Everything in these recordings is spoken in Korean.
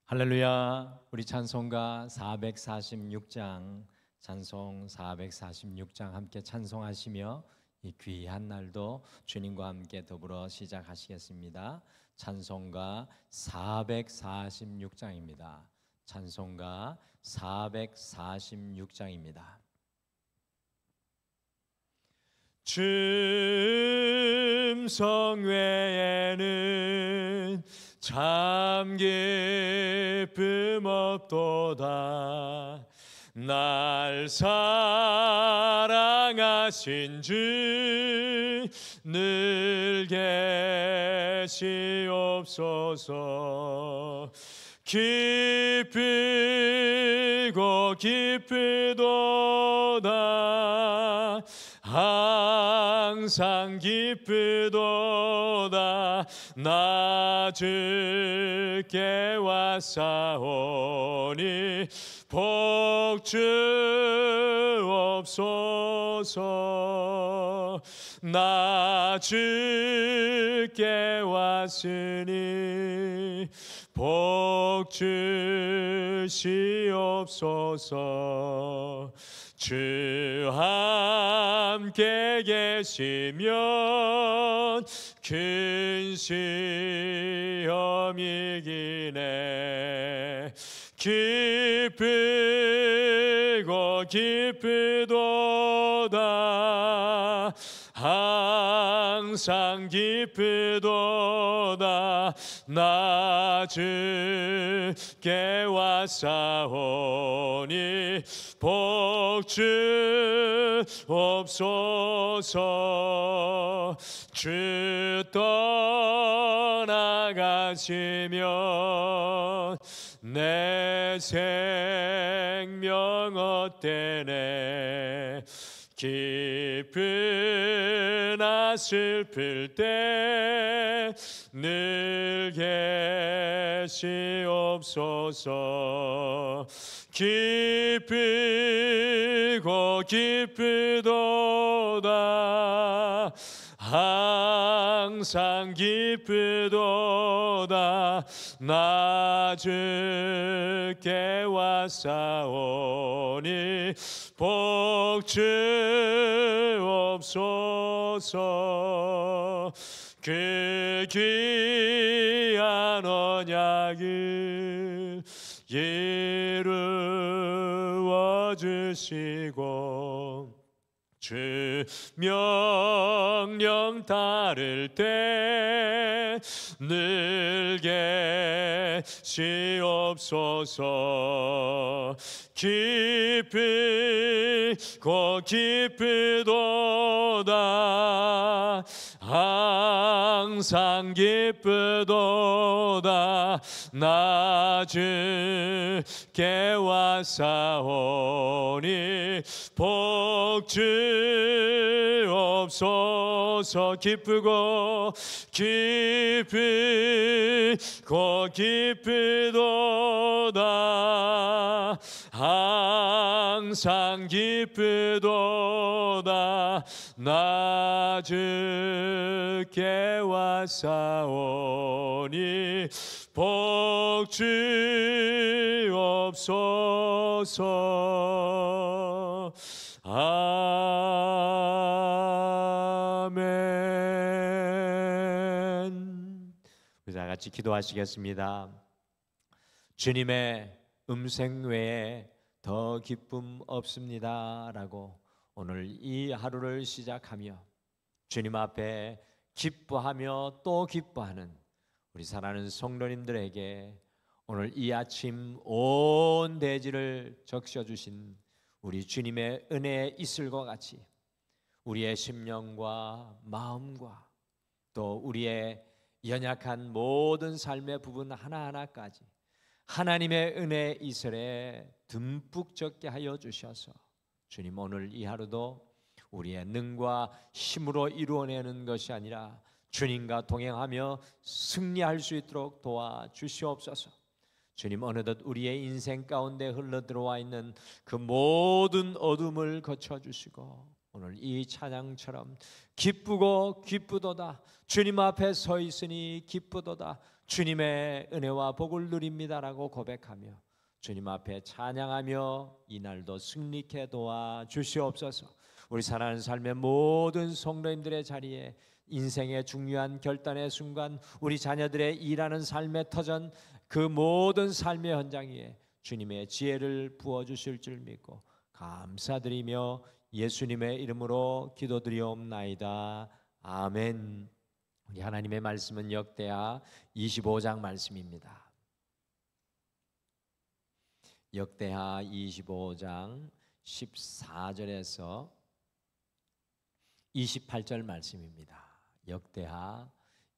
할렐루야. 우리 찬송가 446장, 찬송 446장 함께 찬송하시며 이 귀한 날도 주님과 함께 더불어 시작하시겠습니다. 찬송가 446장입니다. 찬송가 446장입니다. 춤성 외에는 참 기쁨 없도다. 날 사랑하신 주 늘 계시옵소서. 기쁘고 기쁘도다. 항상 기쁘도다. 나 주께 왔사오니 복 주옵소서. 나 주께 왔으니 복 주시옵소서. 주 함께 계시면 큰 시험이 기네. 기쁘고 기쁘도다. 항상 기쁘도다. 나 주께 왔사오니 복 주옵소서. 주 떠나가시면 내 생명 헛되네. 기쁘나 슬플 때 늘 계시옵소서. 기쁘고 기쁘도다. 항상 기쁘도다. 나 주께 왔사오니 복 주옵소서. 그 귀한 언약을 이루어 주시고 주 명령 따를 때 늘 계시옵소서. 기쁘고 기쁘도다. 항상 기쁘도다. 나 주께 왔사오니 복 주옵소서. 기쁘고 기쁘고 기쁘도다. 항상 기쁘도다. 나 주께 왔사오니 복 주옵소서. 아멘. 우리 다 같이 기도하시겠습니다. 주님의 음성 외에 더 기쁨 없습니다 라고 오늘 이 하루를 시작하며 주님 앞에 기뻐하며 또 기뻐하는 우리 사랑하는 성도님들에게 오늘 이 아침 온 대지를 적셔주신 우리 주님의 은혜의 이슬과 같이 우리의 심령과 마음과 또 우리의 연약한 모든 삶의 부분 하나하나까지 하나님의 은혜의 이슬에 듬뿍 적게 하여 주셔서 주님 오늘 이 하루도 우리의 능과 힘으로 이루어내는 것이 아니라 주님과 동행하며 승리할 수 있도록 도와주시옵소서. 주님 어느덧 우리의 인생 가운데 흘러들어와 있는 그 모든 어둠을 거쳐주시고 오늘 이 찬양처럼 기쁘고 기쁘도다. 주님 앞에 서 있으니 기쁘도다. 주님의 은혜와 복을 누립니다라고 고백하며 주님 앞에 찬양하며 이날도 승리케 도와주시옵소서. 우리 사랑하는 삶의 모든 성도님들의 자리에 인생의 중요한 결단의 순간, 우리 자녀들의 일하는 삶의 터전, 그 모든 삶의 현장 위에 주님의 지혜를 부어주실 줄 믿고 감사드리며 예수님의 이름으로 기도드리옵나이다. 아멘. 우리 하나님의 말씀은 역대하 25장 말씀입니다. 역대하 25장 14절에서 28절 말씀입니다. 역대하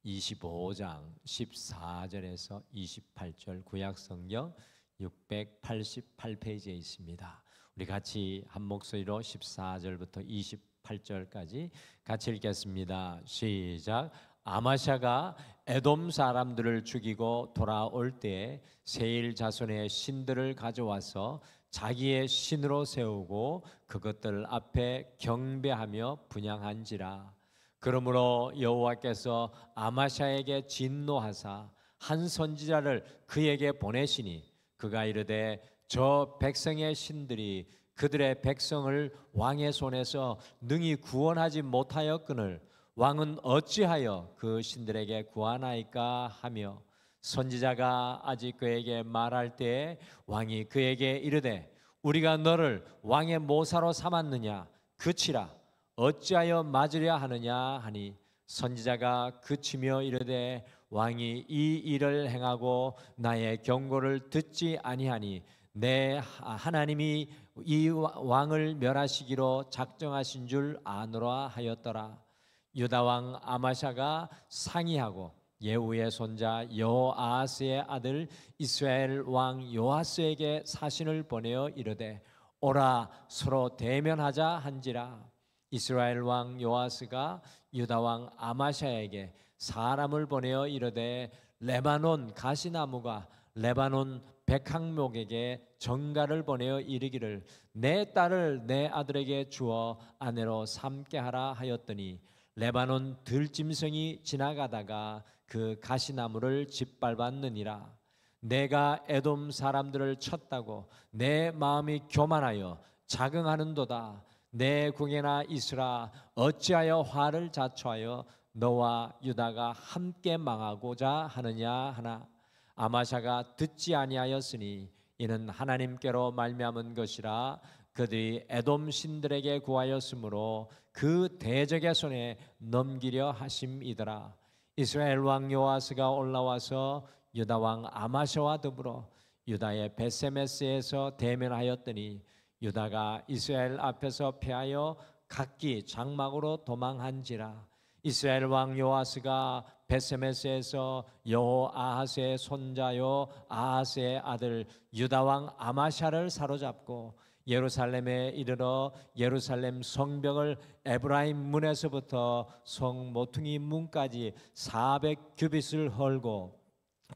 25장 14절에서 28절 구약성경 688페이지에 있습니다. 우리 같이 한 목소리로 14절부터 28절까지 같이 읽겠습니다. 시작. 아마샤가 에돔 사람들을 죽이고 돌아올 때에 세일 자손의 신들을 가져와서 자기의 신으로 세우고 그것들 앞에 경배하며 분향한지라. 그러므로 여호와께서 아마샤에게 진노하사 한 선지자를 그에게 보내시니 그가 이르되 저 백성의 신들이 그들의 백성을 왕의 손에서 능히 구원하지 못하였거늘 왕은 어찌하여 그 신들에게 구하나이까 하며, 선지자가 아직 그에게 말할 때에 왕이 그에게 이르되 우리가 너를 왕의 모사로 삼았느냐 그치라. 어찌하여 맞으려 하느냐 하니, 선지자가 그치며 이르되 왕이 이 일을 행하고 나의 경고를 듣지 아니하니 내 하나님이 이 왕을 멸하시기로 작정하신 줄 아노라 하였더라. 유다 왕 아마샤가 상의하고 예후의 손자 여호아하스의 아들 이스라엘 왕 요아스에게 사신을 보내어 이르되 오라 서로 대면하자 한지라. 이스라엘 왕 요아스가 유다 왕 아마샤에게 사람을 보내어 이르되 레바논 가시나무가 레바논 백항목에게 전가를 보내어 이르기를 내 딸을 내 아들에게 주어 아내로 삼게 하라 하였더니, 레바논 들짐승이 지나가다가 그 가시나무를 짓밟았느니라. 내가 에돔 사람들을 쳤다고 내 마음이 교만하여 자긍하는도다. 내 궁에나 있으라. 어찌하여 화를 자초하여 너와 유다가 함께 망하고자 하느냐 하나, 아마샤가 듣지 아니하였으니 이는 하나님께로 말미암은 것이라. 그들이 에돔 신들에게 구하였으므로 그 대적의 손에 넘기려 하심이더라. 이스라엘 왕 요아스가 올라와서 유다 왕 아마샤와 더불어 유다의 베세메스에서 대면하였더니, 유다가 이스라엘 앞에서 패하여 각기 장막으로 도망한지라. 이스라엘 왕 요아스가 베세메스에서 여호아하스의 손자 여호아하스의 아들 유다 왕 아마샤를 사로잡고 예루살렘에 이르러 예루살렘 성벽을 에브라임 문에서부터 성 모퉁이 문까지 400규빗을 헐고,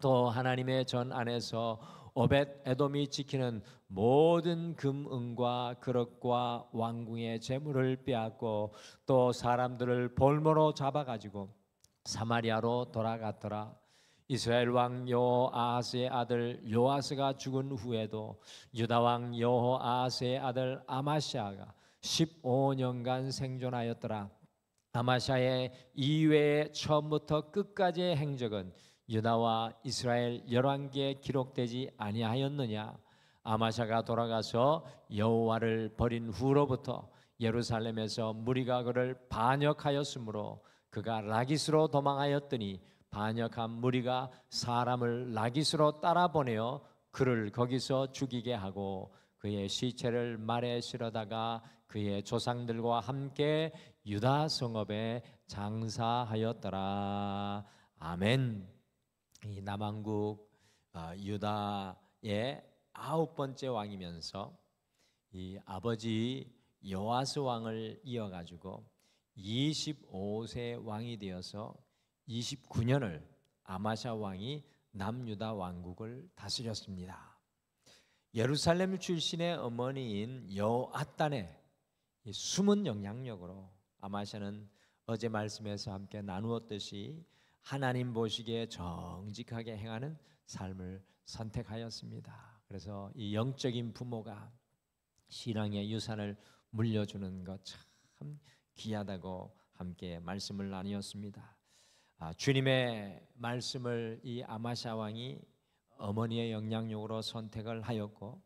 또 하나님의 전 안에서 오벳 에돔이 지키는 모든 금은과 그릇과 왕궁의 재물을 빼앗고, 또 사람들을 볼모로 잡아가지고 사마리아로 돌아갔더라. 이스라엘 왕 여호아하스의 아들 요아스가 죽은 후에도 유다 왕 여호아하스의 아들 아마샤가 15년간 생존하였더라. 아마샤의 이외의 처음부터 끝까지의 행적은 유다와 이스라엘 열왕기에 기록되지 아니하였느냐. 아마샤가 돌아가서 여호와를 버린 후로부터 예루살렘에서 무리가 그를 반역하였으므로 그가 라기스로 도망하였더니, 반역한 무리가 사람을 라기스로 따라보내어 그를 거기서 죽이게 하고 그의 시체를 말에 실어다가 그의 조상들과 함께 유다 성읍에 장사하였더라. 아멘. 이 남왕국 유다의 9번째 왕이면서 이 아버지 요아스 왕을 이어가지고 25세 왕이 되어서 29년을 아마샤 왕이 남유다 왕국을 다스렸습니다. 예루살렘 출신의 어머니인 여호앗단의 숨은 영향력으로 아마샤는 어제 말씀에서 함께 나누었듯이 하나님 보시기에 정직하게 행하는 삶을 선택하였습니다. 그래서 이 영적인 부모가 신앙의 유산을 물려주는 것 참 귀하다고 함께 말씀을 나누었습니다. 주님의 말씀을 이 아마샤 왕이 어머니의 영향력으로 선택을 하였고,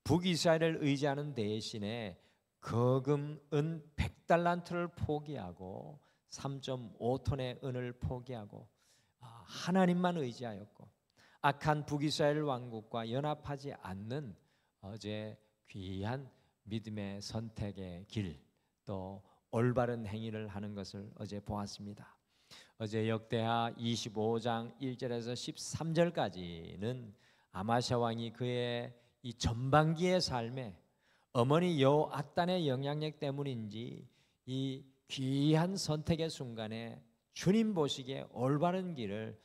북이스라엘을 의지하는 대신에 거금 은 100달란트를 포기하고 3.5톤의 은을 포기하고 하나님만 의지하였고, 악한 북이스라엘 왕국과 연합하지 않는 어제 귀한 믿음의 선택의 길, 또 올바른 행위를 하는 것을 어제 보았습니다. 어제 역대하 25장 1절에서 13절까지는 아마샤 왕이 그의 이 전반기의 삶에 어머니 여호앗단의 영향력 때문인지 이 귀한 선택의 순간에 주님 보시기에 올바른 길을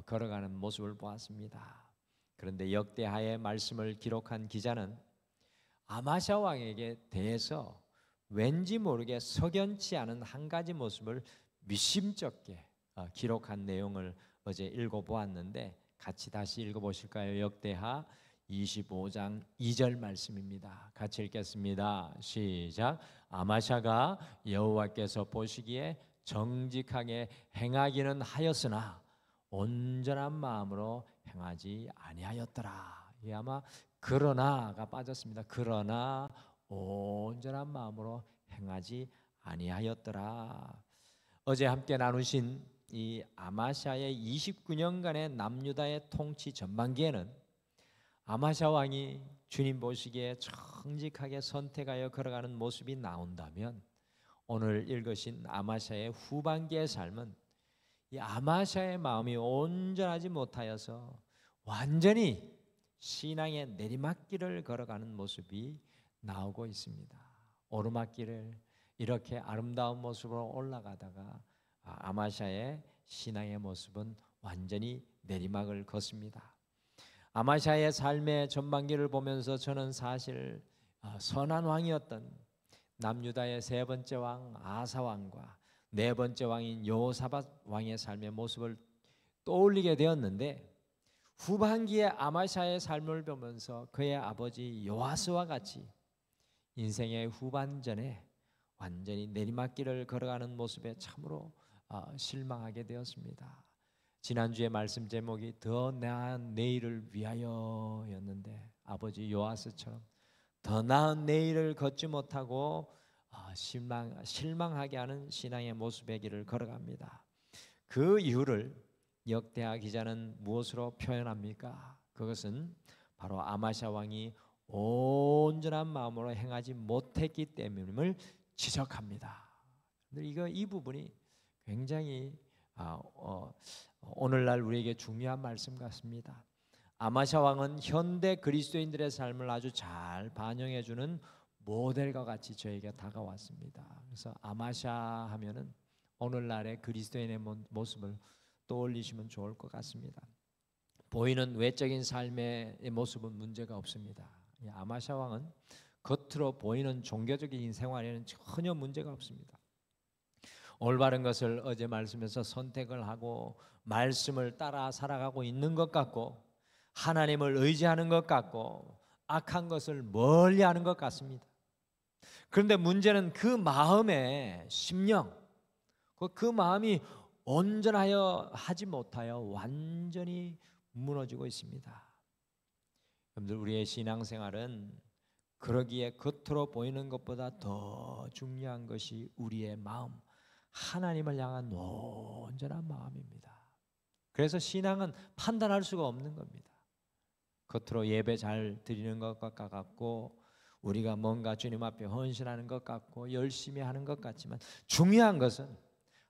걸어가는 모습을 보았습니다. 그런데 역대하의 말씀을 기록한 기자는 아마샤 왕에게 대해서 왠지 모르게 석연치 않은 한 가지 모습을 미심쩍게 기록한 내용을 어제 읽어보았는데, 같이 다시 읽어보실까요? 역대하 25장 2절 말씀입니다. 같이 읽겠습니다. 시작. 아마샤가 여호와께서 보시기에 정직하게 행하기는 하였으나 온전한 마음으로 행하지 아니하였더라. 이 아마 그러나가 빠졌습니다. 그러나 온전한 마음으로 행하지 아니하였더라. 어제 함께 나누신 이 아마샤의 29년간의 남유다의 통치 전반기에는 아마샤 왕이 주님 보시기에 정직하게 선택하여 걸어가는 모습이 나온다면, 오늘 읽으신 아마샤의 후반기의 삶은 이 아마샤의 마음이 온전하지 못하여서 완전히 신앙의 내리막길을 걸어가는 모습이 나오고 있습니다. 오르막길을 이렇게 아름다운 모습으로 올라가다가 아마샤의 신앙의 모습은 완전히 내리막을 걷습니다. 아마샤의 삶의 전반기를 보면서 저는 사실 선한 왕이었던 남유다의 세 번째 왕 아사 왕과 네 번째 왕인 여호사밧 왕의 삶의 모습을 떠올리게 되었는데, 후반기에 아마샤의 삶을 보면서 그의 아버지 요아스와 같이 인생의 후반전에 완전히 내리막길을 걸어가는 모습에 참으로 실망하게 되었습니다. 지난주에 말씀 제목이 더 나은 내일을 위하여였는데, 아버지 요아스처럼 더 나은 내일을 걷지 못하고 실망하게 하는 신앙의 모습의 길을 걸어갑니다. 그 이유를 역대하 기자는 무엇으로 표현합니까? 그것은 바로 아마샤 왕이 온전한 마음으로 행하지 못했기 때문임을 지적합니다. 이 부분이 굉장히 오늘날 우리에게 중요한 말씀 같습니다. 아마샤 왕은 현대 그리스도인들의 삶을 아주 잘 반영해주는 모델과 같이 저에게 다가왔습니다. 그래서 아마샤 하면은 오늘날의 그리스도인의 모습을 떠올리시면 좋을 것 같습니다. 보이는 외적인 삶의 모습은 문제가 없습니다. 아마샤 왕은 겉으로 보이는 종교적인 생활에는 전혀 문제가 없습니다. 올바른 것을 어제 말씀에서 선택을 하고 말씀을 따라 살아가고 있는 것 같고, 하나님을 의지하는 것 같고, 악한 것을 멀리하는 것 같습니다. 그런데 문제는 그 마음의 심령, 그 마음이 온전하여 하지 못하여 완전히 무너지고 있습니다. 여러분들, 우리의 신앙생활은 그러기에 겉으로 보이는 것보다 더 중요한 것이 우리의 마음, 하나님을 향한 온전한 마음입니다. 그래서 신앙은 판단할 수가 없는 겁니다. 겉으로 예배 잘 드리는 것과 같고, 우리가 뭔가 주님 앞에 헌신하는 것 같고, 열심히 하는 것 같지만, 중요한 것은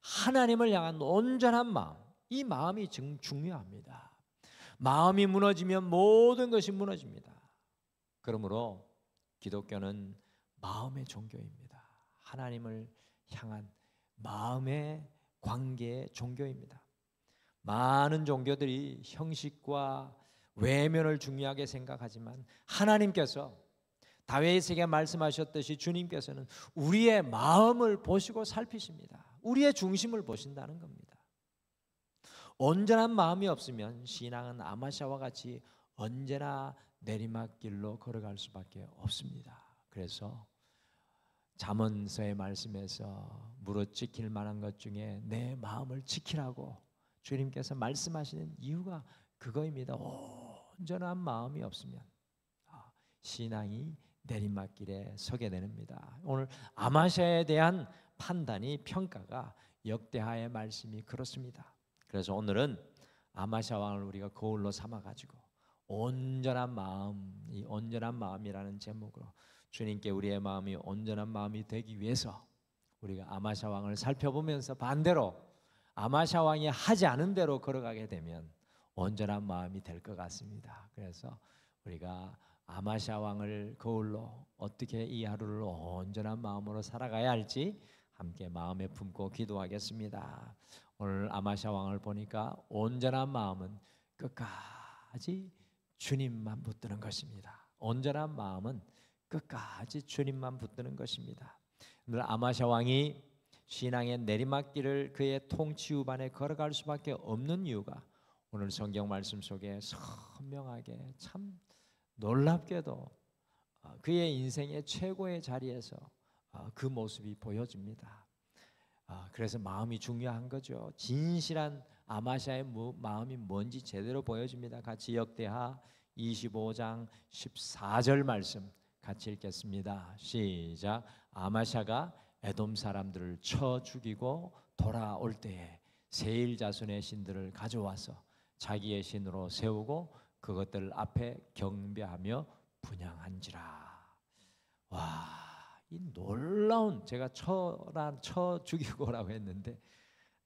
하나님을 향한 온전한 마음, 이 마음이 중요합니다. 마음이 무너지면 모든 것이 무너집니다. 그러므로 기독교는 마음의 종교입니다. 하나님을 향한 마음의 관계의 종교입니다. 많은 종교들이 형식과 외면을 중요하게 생각하지만, 하나님께서 다윗에게 말씀하셨듯이 주님께서는 우리의 마음을 보시고 살피십니다. 우리의 중심을 보신다는 겁니다. 온전한 마음이 없으면 신앙은 아마샤와 같이 언제나 내리막길로 걸어갈 수밖에 없습니다. 그래서 잠언서의 말씀에서 무릇 지킬 만한 것 중에 내 마음을 지키라고 주님께서 말씀하시는 이유가 그거입니다. 온전한 마음이 없으면 신앙이 내리막길에 서게 됩니다. 오늘 아마샤에 대한 판단이 평가가 역대하의 말씀이 그렇습니다. 그래서 오늘은 아마샤 왕을 우리가 거울로 삼아가지고 온전한 마음, 이 온전한 마음이라는 제목으로 주님께 우리의 마음이 온전한 마음이 되기 위해서 우리가 아마샤 왕을 살펴보면서 반대로 아마샤 왕이 하지 않은 대로 걸어가게 되면 온전한 마음이 될 것 같습니다. 그래서 우리가 아마샤 왕을 거울로 어떻게 이 하루를 온전한 마음으로 살아가야 할지 함께 마음에 품고 기도하겠습니다. 오늘 아마샤 왕을 보니까 온전한 마음은 끝까지 주님만 붙드는 것입니다. 온전한 마음은 끝까지 주님만 붙드는 것입니다. 오늘 아마샤 왕이 신앙의 내리막길을 그의 통치 후반에 걸어갈 수밖에 없는 이유가 오늘 성경 말씀 속에 선명하게 참 놀랍게도 그의 인생의 최고의 자리에서 그 모습이 보여집니다. 그래서 마음이 중요한 거죠. 진실한 아마샤의 마음이 뭔지 제대로 보여집니다. 같이 역대하 25장 14절 말씀 같이 읽겠습니다. 시작. 아마샤가 에돔 사람들을 쳐 죽이고 돌아올 때에 세일 자손의 신들을 가져와서 자기의 신으로 세우고 그것들 앞에 경배하며 분향한지라. 와, 이 놀라운, 제가 쳐 죽이고라고 했는데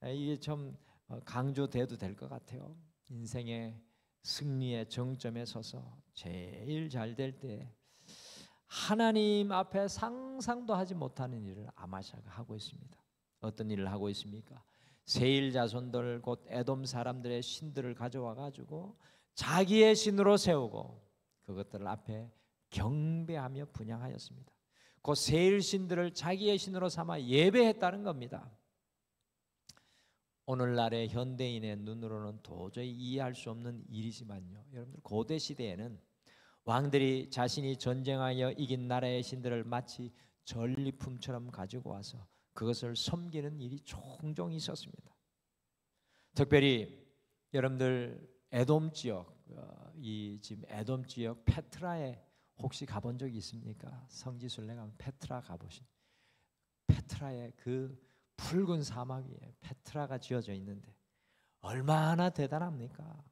이게 좀 강조돼도 될 것 같아요. 인생의 승리의 정점에 서서 제일 잘 될 때 하나님 앞에 상상도 하지 못하는 일을 아마샤가 하고 있습니다. 어떤 일을 하고 있습니까? 세일 자손들 곧 에돔 사람들의 신들을 가져와 가지고 자기의 신으로 세우고 그것들 앞에 경배하며 분향하였습니다. 그 세일 신들을 자기의 신으로 삼아 예배했다는 겁니다. 오늘날의 현대인의 눈으로는 도저히 이해할 수 없는 일이지만요, 여러분들 고대 시대에는 왕들이 자신이 전쟁하여 이긴 나라의 신들을 마치 전리품처럼 가지고 와서 그것을 섬기는 일이 종종 있었습니다. 특별히 여러분들 에돔 지역, 이 지금 에돔 지역 페트라에 혹시 가본 적이 있습니까? 성지순례 가면 페트라 가보신, 페트라의 그 붉은 사막 위에 페트라가 지어져 있는데 얼마나 대단합니까?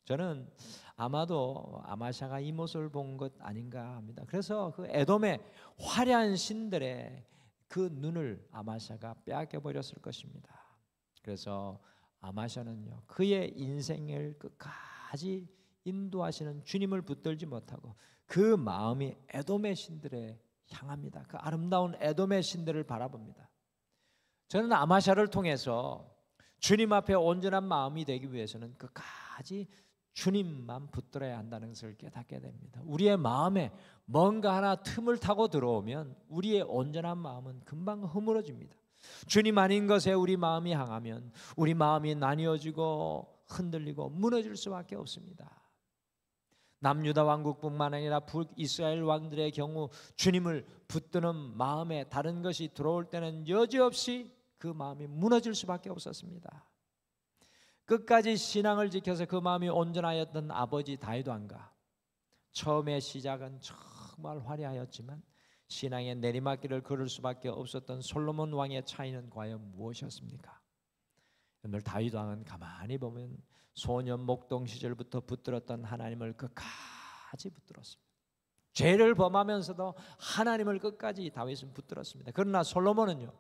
저는 아마도 아마샤가 이 모습을 본 것 아닌가 합니다. 그래서 그 에돔의 화려한 신들의 그 눈을 아마샤가 빼앗겨 버렸을 것입니다. 그래서 아마샤는요, 그의 인생을 끝까지 인도하시는 주님을 붙들지 못하고 그 마음이 에돔의 신들에 향합니다. 그 아름다운 에돔의 신들을 바라봅니다. 저는 아마샤를 통해서 주님 앞에 온전한 마음이 되기 위해서는 끝까지 주님만 붙들어야 한다는 것을 깨닫게 됩니다. 우리의 마음에 뭔가 하나 틈을 타고 들어오면 우리의 온전한 마음은 금방 허물어집니다. 주님 아닌 것에 우리 마음이 향하면 우리 마음이 나뉘어지고 흔들리고 무너질 수밖에 없습니다. 남유다 왕국뿐만 아니라 북이스라엘 왕들의 경우 주님을 붙드는 마음에 다른 것이 들어올 때는 여지없이 그 마음이 무너질 수밖에 없었습니다. 끝까지 신앙을 지켜서 그 마음이 온전하였던 아버지 다윗 왕과 처음의 시작은 정말 화려하였지만 신앙의 내리막길을 걸을 수밖에 없었던 솔로몬 왕의 차이는 과연 무엇이었습니까? 오늘 다윗 왕은 가만히 보면 소년 목동 시절부터 붙들었던 하나님을 끝까지 붙들었습니다. 죄를 범하면서도 하나님을 끝까지 다윗은 붙들었습니다. 그러나 솔로몬은요,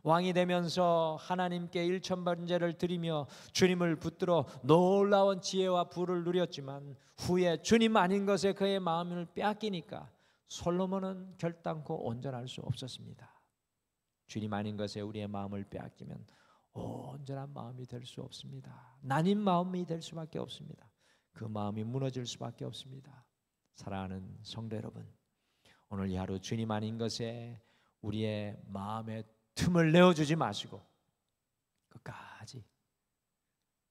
왕이 되면서 하나님께 일천번제를 드리며 주님을 붙들어 놀라운 지혜와 부를 누렸지만 후에 주님 아닌 것에 그의 마음을 빼앗기니까 솔로몬은 결단코 온전할 수 없었습니다. 주님 아닌 것에 우리의 마음을 빼앗기면 온전한 마음이 될 수 없습니다. 나뉜 마음이 될 수밖에 없습니다. 그 마음이 무너질 수밖에 없습니다. 사랑하는 성도 여러분, 오늘 이 하루 주님 아닌 것에 우리의 마음에 틈을 내어주지 마시고 끝까지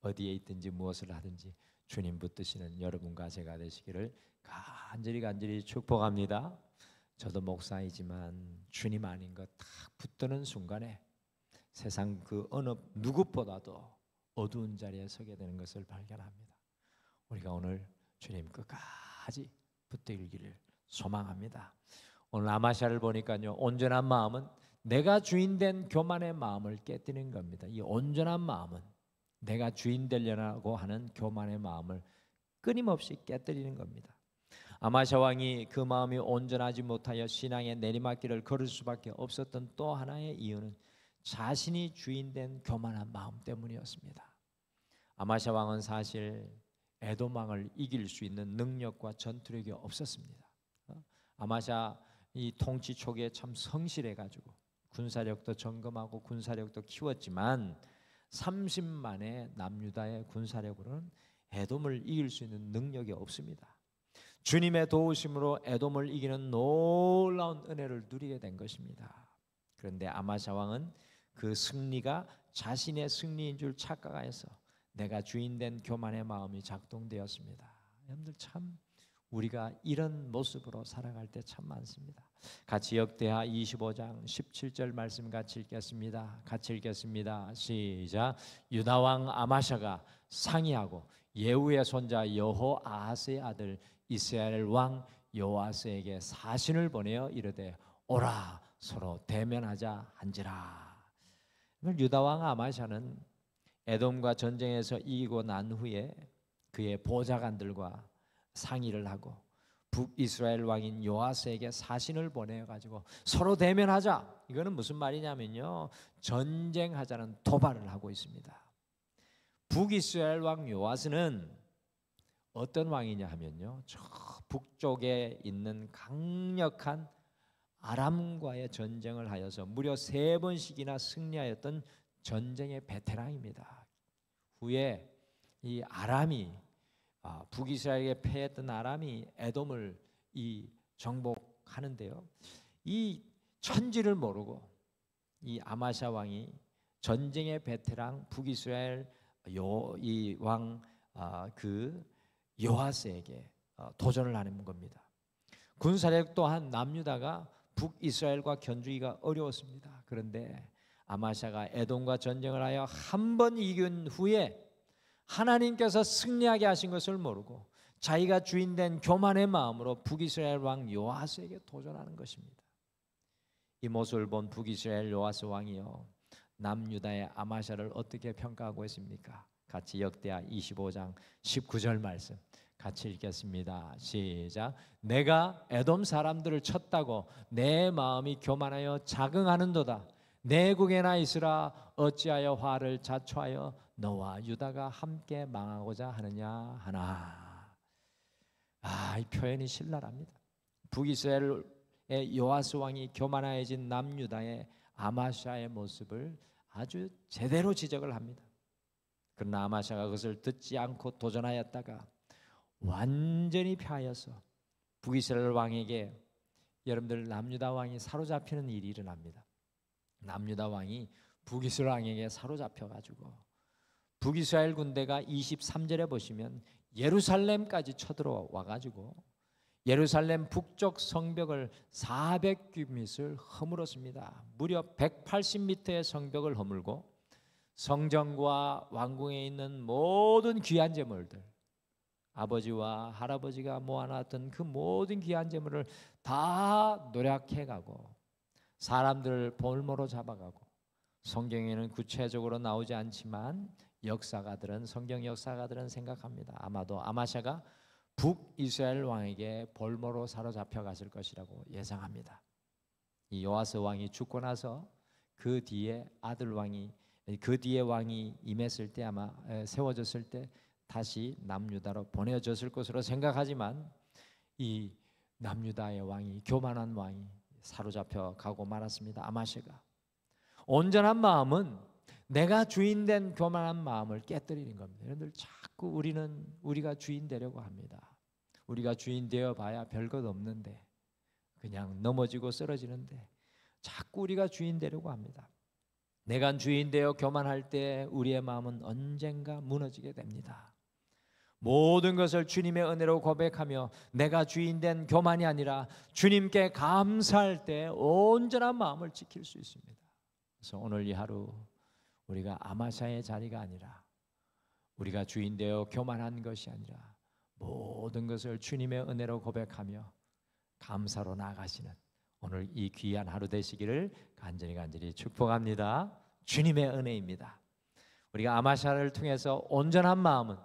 어디에 있든지 무엇을 하든지 주님 붙드시는 여러분과 제가 되시기를 간절히 축복합니다. 저도 목사이지만 주님 아닌 것 딱 붙드는 순간에 세상 그 어느 누구보다도 어두운 자리에 서게 되는 것을 발견합니다. 우리가 오늘 주님 끝까지 붙들기를 소망합니다. 오늘 아마샤를 보니까요, 온전한 마음은 내가 주인된 교만의 마음을 깨뜨리는 겁니다. 이 온전한 마음은 내가 주인 되려고 하는 교만의 마음을 끊임없이 깨뜨리는 겁니다. 아마샤 왕이 그 마음이 온전하지 못하여 신앙의 내리막길을 걸을 수밖에 없었던 또 하나의 이유는 자신이 주인된 교만한 마음 때문이었습니다. 아마샤 왕은 사실 에돔 왕을 이길 수 있는 능력과 전투력이 없었습니다. 아마샤 이 통치 초기에 참 성실해가지고 군사력도 점검하고 군사력도 키웠지만 30만의 남유다의 군사력으로는 에돔을 이길 수 있는 능력이 없습니다. 주님의 도우심으로 에돔을 이기는 놀라운 은혜를 누리게 된 것입니다. 그런데 아마샤 왕은 그 승리가 자신의 승리인 줄 착각해서 내가 주인된 교만의 마음이 작동되었습니다. 여러분들 참 우리가 이런 모습으로 살아갈 때 참 많습니다. 같이 역대하 25장 17절 말씀 같이 읽겠습니다. 같이 읽겠습니다. 시작. 유다 왕 아마샤가 상의하고 예후의 손자 여호아하스의 아들 이스라엘 왕 요아스에게 사신을 보내어 이르되 오라 서로 대면하자 한지라. 유다 왕 아마샤는 에돔과 전쟁에서 이기고 난 후에 그의 보좌관들과 상의를 하고 북이스라엘 왕인 요아스에게 사신을 보내가지고 서로 대면하자. 이거는 무슨 말이냐면요, 전쟁하자는 도발을 하고 있습니다. 북이스라엘 왕 요아스는 어떤 왕이냐 하면요, 저 북쪽에 있는 강력한 아람과의 전쟁을 하여서 무려 3번씩이나 승리하였던 전쟁의 베테랑입니다. 후에 이 아람이 북이스라엘에게 패했던 아람이 에돔을 정복하는데요, 이 천지를 모르고 이 아마샤 왕이 전쟁의 베테랑 북이스라엘 왕 요아스에게 도전을 하는 겁니다. 군사력 또한 남유다가 북이스라엘과 견주기가 어려웠습니다. 그런데 아마샤가 에돔과 전쟁을 하여 한 번 이긴 후에 하나님께서 승리하게 하신 것을 모르고 자기가 주인된 교만의 마음으로 북이스라엘 왕 요아스에게 도전하는 것입니다. 이 모습을 본 북이스라엘 요아스 왕이요, 남유다의 아마샤를 어떻게 평가하고 있습니까? 같이 역대하 25장 19절 말씀 같이 읽겠습니다. 시작. 내가 에돔 사람들을 쳤다고 내 마음이 교만하여 자긍하는도다. 내 국에나 있으라. 어찌하여 화를 자초하여 너와 유다가 함께 망하고자 하느냐 하나. 이 표현이 신랄합니다. 북이스라엘의 요아스 왕이 교만해진 남유다의 아마샤의 모습을 아주 제대로 지적을 합니다. 그러나 아마샤가 그것을 듣지 않고 도전하였다가 완전히 패하여서 북이스라엘 왕에게, 여러분들 남유다 왕이 사로잡히는 일이 일어납니다. 남유다 왕이 북이스라엘 왕에게 사로잡혀가지고 북이스라엘 군대가 23절에 보시면 예루살렘까지 쳐들어와가지고 예루살렘 북쪽 성벽을 400규빗을 허물었습니다. 무려 180m의 성벽을 허물고 성전과 왕궁에 있는 모든 귀한 제물들, 아버지와 할아버지가 모아놨던 그 모든 귀한 제물을 다 노략해가고 사람들을 볼모로 잡아가고, 성경에는 구체적으로 나오지 않지만 성경 역사가들은 생각합니다. 아마도 아마샤가 북이스라엘 왕에게 볼모로 사로잡혀 갔을 것이라고 예상합니다. 이 요아스 왕이 죽고 나서 그 뒤에 왕이 임했을 때, 아마 세워졌을 때 다시 남유다로 보내졌을 것으로 생각하지만 이 남유다의 왕이, 교만한 왕이 사로잡혀 가고 말았습니다. 아마샤가. 온전한 마음은 내가 주인된 교만한 마음을 깨뜨리는 겁니다. 여러분들 자꾸 우리가 주인 되려고 합니다. 우리가 주인 되어 봐야 별것 없는데, 그냥 넘어지고 쓰러지는데 자꾸 우리가 주인 되려고 합니다. 내가 주인 되어 교만할 때 우리의 마음은 언젠가 무너지게 됩니다. 모든 것을 주님의 은혜로 고백하며 내가 주인 된 교만이 아니라 주님께 감사할 때 온전한 마음을 지킬 수 있습니다. 그래서 오늘 이 하루 우리가 아마샤의 자리가 아니라, 우리가 주인 되어 교만한 것이 아니라 모든 것을 주님의 은혜로 고백하며 감사로 나아가시는 오늘 이 귀한 하루 되시기를 간절히 축복합니다. 주님의 은혜입니다. 우리가 아마샤를 통해서 온전한 마음은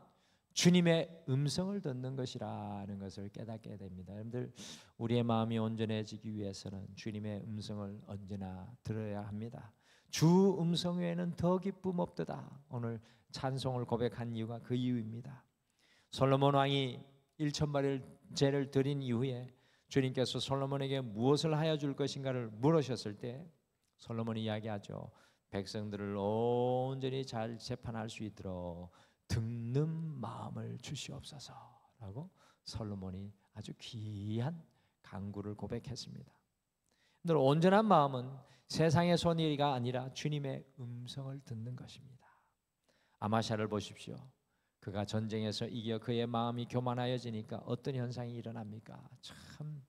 주님의 음성을 듣는 것이라는 것을 깨닫게 됩니다. 여러분들, 우리의 마음이 온전해지기 위해서는 주님의 음성을 언제나 들어야 합니다. 주 음성 외에는 더 기쁨 없도다. 오늘 찬송을 고백한 이유가 그 이유입니다. 솔로몬 왕이 1,000마리를 제를 드린 이후에 주님께서 솔로몬에게 무엇을 하여 줄 것인가를 물으셨을 때 솔로몬이 이야기하죠. 백성들을 온전히 잘 재판할 수 있도록 듣는 마음을 주시옵소서라고 솔로몬이 아주 귀한 간구를 고백했습니다. 늘 온전한 마음은 세상의 소리가 아니라 주님의 음성을 듣는 것입니다. 아마샤를 보십시오. 그가 전쟁에서 이겨 그의 마음이 교만하여지니까 어떤 현상이 일어납니까? 참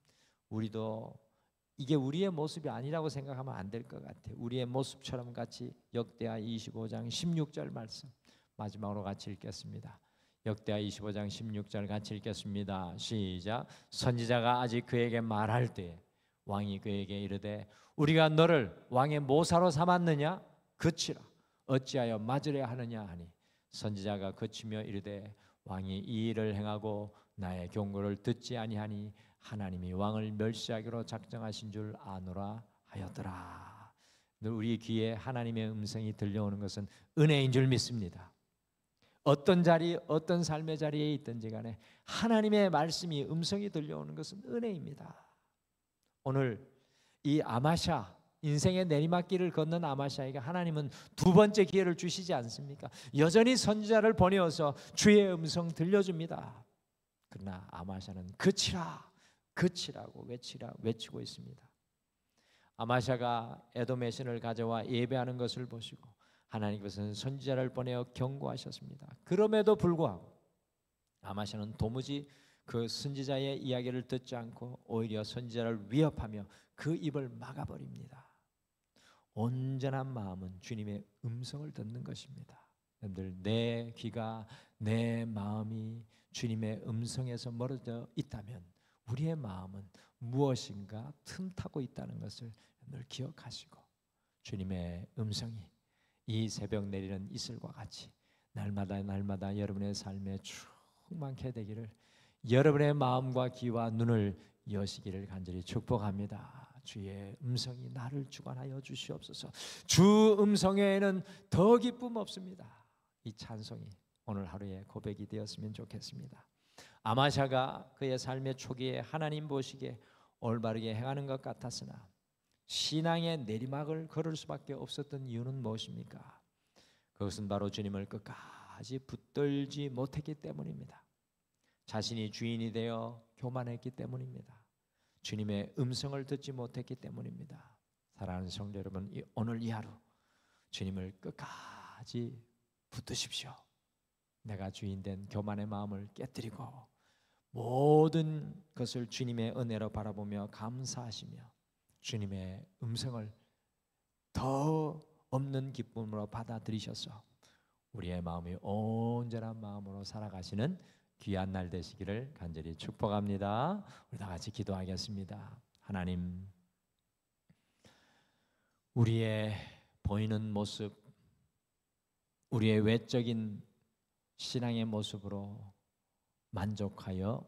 우리도 이게 우리의 모습이 아니라고 생각하면 안 될 것 같아요. 우리의 모습처럼 같이 역대하 25장 16절 말씀 마지막으로 같이 읽겠습니다. 역대하 25장 16절 같이 읽겠습니다. 시작. 선지자가 아직 그에게 말할 때 왕이 그에게 이르되 우리가 너를 왕의 모사로 삼았느냐? 그치라. 어찌하여 맞으려 하느냐 하니 선지자가 그치며 이르되 왕이 이 일을 행하고 나의 경고를 듣지 아니하니 하나님이 왕을 멸시하기로 작정하신 줄 아노라 하였더라. 늘 우리 귀에 하나님의 음성이 들려오는 것은 은혜인 줄 믿습니다. 어떤 자리, 어떤 삶의 자리에 있든지 간에 하나님의 말씀이 음성이 들려오는 것은 은혜입니다. 오늘 이 아마샤, 인생의 내리막길을 걷는 아마샤에게 하나님은 두 번째 기회를 주시지 않습니까? 여전히 선지자를 보내어서 주의 음성 들려줍니다. 그러나 아마샤는 그치라, 그치라고 외치고 있습니다. 아마샤가 에돔의 신을 가져와 예배하는 것을 보시고 하나님께서는 선지자를 보내어 경고하셨습니다. 그럼에도 불구하고 아마샤는 도무지 그 선지자의 이야기를 듣지 않고 오히려 선지자를 위협하며 그 입을 막아버립니다. 온전한 마음은 주님의 음성을 듣는 것입니다. 여러분들, 내 귀가, 내 마음이 주님의 음성에서 멀어져 있다면 우리의 마음은 무엇인가 틈타고 있다는 것을 늘 기억하시고 주님의 음성이 이 새벽 내리는 이슬과 같이 날마다 여러분의 삶에 충만케 되기를, 여러분의 마음과 귀와 눈을 여시기를 간절히 축복합니다. 주의 음성이 나를 주관하여 주시옵소서. 주 음성 외에는 더 기쁨 없습니다. 이 찬송이 오늘 하루의 고백이 되었으면 좋겠습니다. 아마샤가 그의 삶의 초기에 하나님 보시기에 올바르게 행하는 것 같았으나 신앙의 내리막을 걸을 수밖에 없었던 이유는 무엇입니까? 그것은 바로 주님을 끝까지 붙들지 못했기 때문입니다. 자신이 주인이 되어 교만했기 때문입니다. 주님의 음성을 듣지 못했기 때문입니다. 사랑하는 성도 여러분, 오늘 이 하루 주님을 끝까지 붙드십시오. 내가 주인 된 교만의 마음을 깨뜨리고 모든 것을 주님의 은혜로 바라보며 감사하시며 주님의 음성을 더 없는 기쁨으로 받아들이셔서 우리의 마음이 온전한 마음으로 살아가시는 귀한 날 되시기를 간절히 축복합니다. 우리 다 같이 기도하겠습니다. 하나님, 우리의 보이는 모습, 우리의 외적인 신앙의 모습으로 만족하여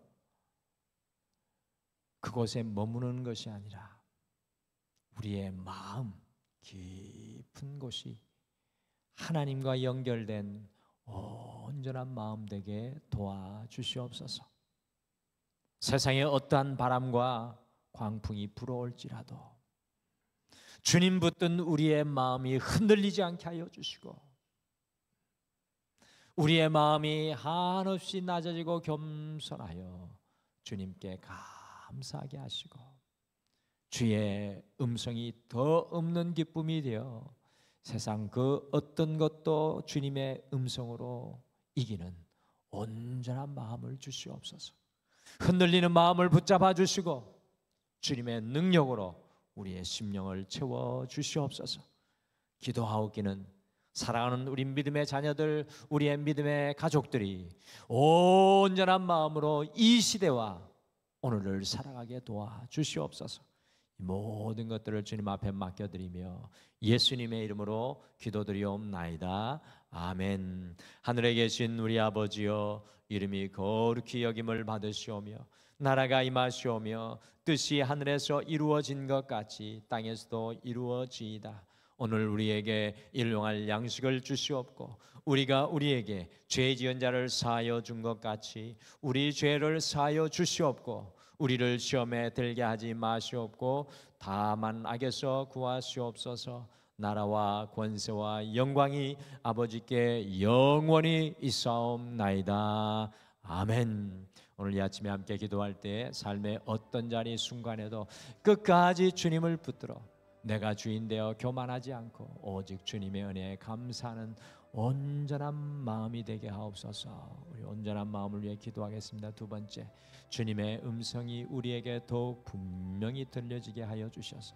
그곳에 머무는 것이 아니라 우리의 마음 깊은 곳이 하나님과 연결된 온전한 마음 되게 도와주시옵소서. 세상에 어떠한 바람과 광풍이 불어올지라도 주님 붙든 우리의 마음이 흔들리지 않게 하여 주시고 우리의 마음이 한없이 낮아지고 겸손하여 주님께 감사하게 하시고 주의 음성이 더 없는 기쁨이 되어 세상 그 어떤 것도 주님의 음성으로 이기는 온전한 마음을 주시옵소서. 흔들리는 마음을 붙잡아 주시고 주님의 능력으로 우리의 심령을 채워 주시옵소서. 기도하옵기는 사랑하는 우리 믿음의 자녀들, 우리의 믿음의 가족들이 온전한 마음으로 이 시대와 오늘을 살아가게 도와주시옵소서. 이 모든 것들을 주님 앞에 맡겨드리며 예수님의 이름으로 기도드리옵나이다. 아멘. 하늘에 계신 우리 아버지여, 이름이 거룩히 여김을 받으시오며 나라가 임하시오며 뜻이 하늘에서 이루어진 것 같이 땅에서도 이루어지이다. 오늘 우리에게 일용할 양식을 주시옵고 우리가 우리에게 죄 지은 자를 사하여 준 것 같이 우리 죄를 사하여 주시옵고 우리를 시험에 들게 하지 마시옵고 다만 악에서 구하시옵소서. 나라와 권세와 영광이 아버지께 영원히 있사옵나이다. 아멘. 오늘 이 아침에 함께 기도할 때 삶의 어떤 자리 순간에도 끝까지 주님을 붙들어 내가 주인 되어 교만하지 않고 오직 주님의 은혜에 감사하는 온전한 마음이 되게 하옵소서. 우리 온전한 마음을 위해 기도하겠습니다. 두 번째, 주님의 음성이 우리에게 더욱 분명히 들려지게 하여 주셔서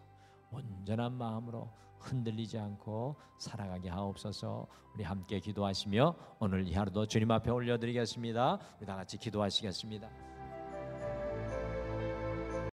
온전한 마음으로 흔들리지 않고 살아가게 하옵소서. 우리 함께 기도하시며 오늘 이 하루도 주님 앞에 올려드리겠습니다. 우리 다 같이 기도하시겠습니다.